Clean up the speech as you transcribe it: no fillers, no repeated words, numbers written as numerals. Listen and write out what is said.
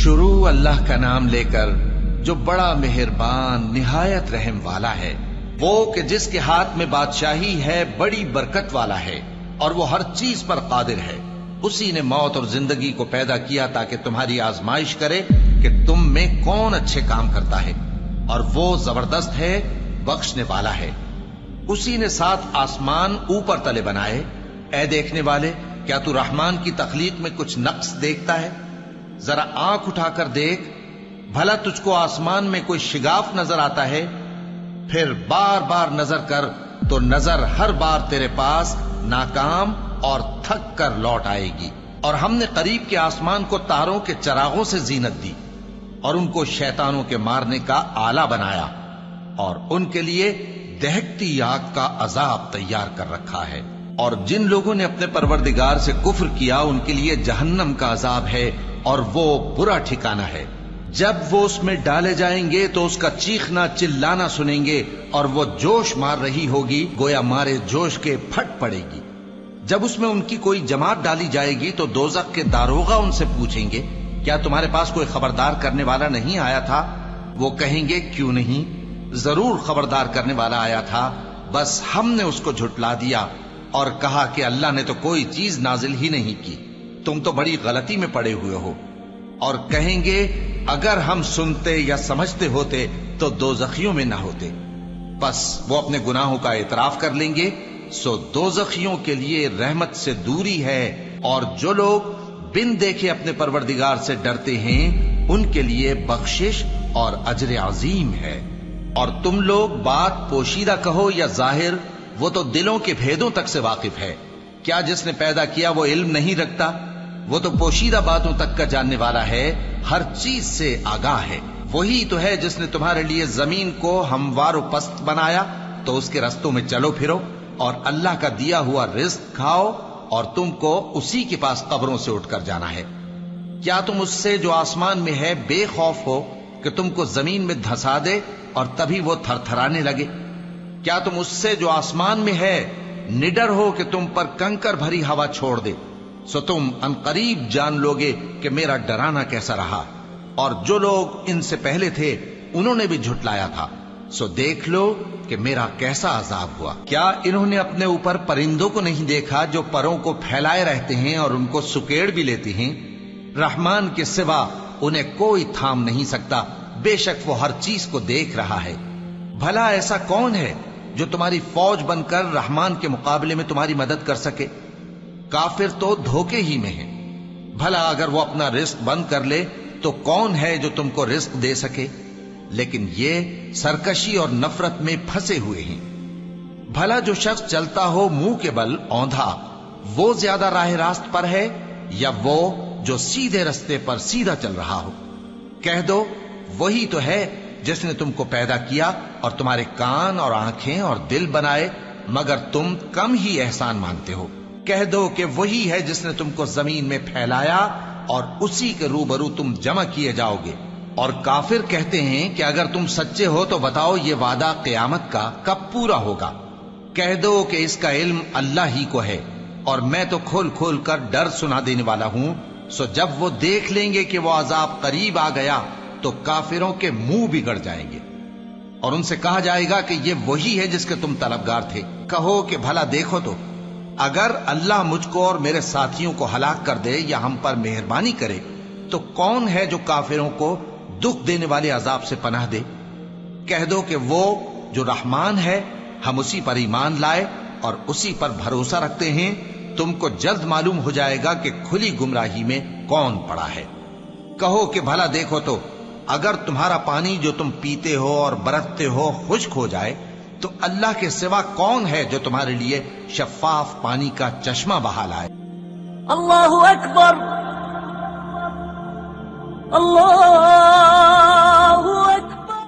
شروع اللہ کا نام لے کر جو بڑا مہربان نہایت رحم والا ہے، وہ کہ جس کے ہاتھ میں بادشاہی ہے، بڑی برکت والا ہے اور وہ ہر چیز پر قادر ہے۔ اسی نے موت اور زندگی کو پیدا کیا تاکہ تمہاری آزمائش کرے کہ تم میں کون اچھے کام کرتا ہے، اور وہ زبردست ہے، بخشنے والا ہے۔ اسی نے 7 آسمان اوپر تلے بنائے۔ اے دیکھنے والے، کیا تو رحمان کی تخلیق میں کچھ نقص دیکھتا ہے؟ ذرا آنکھ اٹھا کر دیکھ، بھلا تجھ کو آسمان میں کوئی شگاف نظر آتا ہے؟ پھر بار بار نظر کر تو نظر ہر بار تیرے پاس ناکام اور تھک کر لوٹ آئے گی۔ اور ہم نے قریب کے آسمان کو تاروں کے چراغوں سے زینت دی اور ان کو شیطانوں کے مارنے کا آلہ بنایا، اور ان کے لیے دہکتی آگ کا عذاب تیار کر رکھا ہے۔ اور جن لوگوں نے اپنے پروردگار سے کفر کیا ان کے لیے جہنم کا عذاب ہے، اور وہ برا ٹھکانہ ہے۔ جب وہ اس میں ڈالے جائیں گے تو اس کا چیخنا چلانا سنیں گے، اور وہ جوش مار رہی ہوگی گویا مارے جوش کے پھٹ پڑے گی۔ جب اس میں ان کی کوئی جماعت ڈالی جائے گی تو دوزخ کے داروغہ ان سے پوچھیں گے، کیا تمہارے پاس کوئی خبردار کرنے والا نہیں آیا تھا؟ وہ کہیں گے، کیوں نہیں، ضرور خبردار کرنے والا آیا تھا، بس ہم نے اس کو جھٹلا دیا اور کہا کہ اللہ نے تو کوئی چیز نازل ہی نہیں کی، تم تو بڑی غلطی میں پڑے ہوئے ہو۔ اور کہیں گے، اگر ہم سنتے یا سمجھتے ہوتے تو دوزخیوں میں نہ ہوتے۔ بس وہ اپنے گناہوں کا اعتراف کر لیں گے، سو دوزخیوں کے لیے رحمت سے دوری ہے، اور جو لوگ بن دیکھے اپنے پروردگار سے ڈرتے ہیں ان کے لیے بخشش اور اجر عظیم ہے۔ اور تم لوگ بات پوشیدہ کہو یا ظاہر، وہ تو دلوں کے بھیدوں تک سے واقف ہے۔ کیا جس نے پیدا کیا وہ علم نہیں رکھتا؟ وہ تو پوشیدہ باتوں تک کا جاننے والا ہے، ہر چیز سے آگاہ ہے۔ وہی تو ہے جس نے تمہارے لیے زمین کو ہموار و پست بنایا، تو اس کے رستوں میں چلو پھرو، اور اللہ کا دیا ہوا رزق کھاؤ، اور تم کو اسی کے پاس قبروں سے اٹھ کر جانا ہے۔ کیا تم اس سے جو آسمان میں ہے بے خوف ہو کہ تم کو زمین میں دھسا دے اور تبھی وہ تھر تھرانے لگے؟ کیا تم اس سے جو آسمان میں ہے نڈر ہو کہ تم پر کنکر بھری ہوا چھوڑ دے؟ سو تم عنقریب جان لوگے کہ میرا ڈرانا کیسا رہا۔ اور جو لوگ ان سے پہلے تھے انہوں نے بھی جھٹلایا تھا، سو دیکھ لو کہ میرا کیسا عذاب ہوا۔ کیا انہوں نے اپنے اوپر پرندوں کو نہیں دیکھا جو پروں کو پھیلائے رہتے ہیں اور ان کو سکیڑ بھی لیتے ہیں؟ رحمان کے سوا انہیں کوئی تھام نہیں سکتا، بے شک وہ ہر چیز کو دیکھ رہا ہے۔ بھلا ایسا کون ہے جو تمہاری فوج بن کر رحمان کے مقابلے میں تمہاری مدد کر سکے؟ کافر تو دھوکے ہی میں ہیں۔ بھلا اگر وہ اپنا رزق بند کر لے تو کون ہے جو تم کو رزق دے سکے؟ لیکن یہ سرکشی اور نفرت میں پھنسے ہوئے ہیں۔ بھلا جو شخص چلتا ہو منہ کے بل اوندھا، وہ زیادہ راہ راست پر ہے یا وہ جو سیدھے رستے پر سیدھا چل رہا ہو؟ کہہ دو، وہی تو ہے جس نے تم کو پیدا کیا اور تمہارے کان اور آنکھیں اور دل بنائے، مگر تم کم ہی احسان مانتے ہو۔ کہہ دو کہ وہی ہے جس نے تم کو زمین میں پھیلایا اور اسی کے روبرو تم جمع کیے جاؤ گے۔ اور کافر کہتے ہیں کہ اگر تم سچے ہو تو بتاؤ یہ وعدہ قیامت کا کب پورا ہوگا؟ کہہ دو کہ اس کا علم اللہ ہی کو ہے، اور میں تو کھول کھول کر ڈر سنا دینے والا ہوں۔ سو جب وہ دیکھ لیں گے کہ وہ عذاب قریب آ گیا تو کافروں کے منہ بگڑ جائیں گے، اور ان سے کہا جائے گا کہ یہ وہی ہے جس کے تم طلبگار تھے۔ کہو کہ بھلا دیکھو تو، اگر اللہ مجھ کو اور میرے ساتھیوں کو ہلاک کر دے یا ہم پر مہربانی کرے تو کون ہے جو کافروں کو دکھ دینے والے عذاب سے پناہ دے؟ کہہ دو کہ وہ جو رحمان ہے، ہم اسی پر ایمان لائے اور اسی پر بھروسہ رکھتے ہیں۔ تم کو جلد معلوم ہو جائے گا کہ کھلی گمراہی میں کون پڑا ہے۔ کہو کہ بھلا دیکھو تو، اگر تمہارا پانی جو تم پیتے ہو اور برتتے ہو خشک ہو جائے تو اللہ کے سوا کون ہے جو تمہارے لیے شفاف پانی کا چشمہ بہا لائے؟ اللہ اکبر، اللہ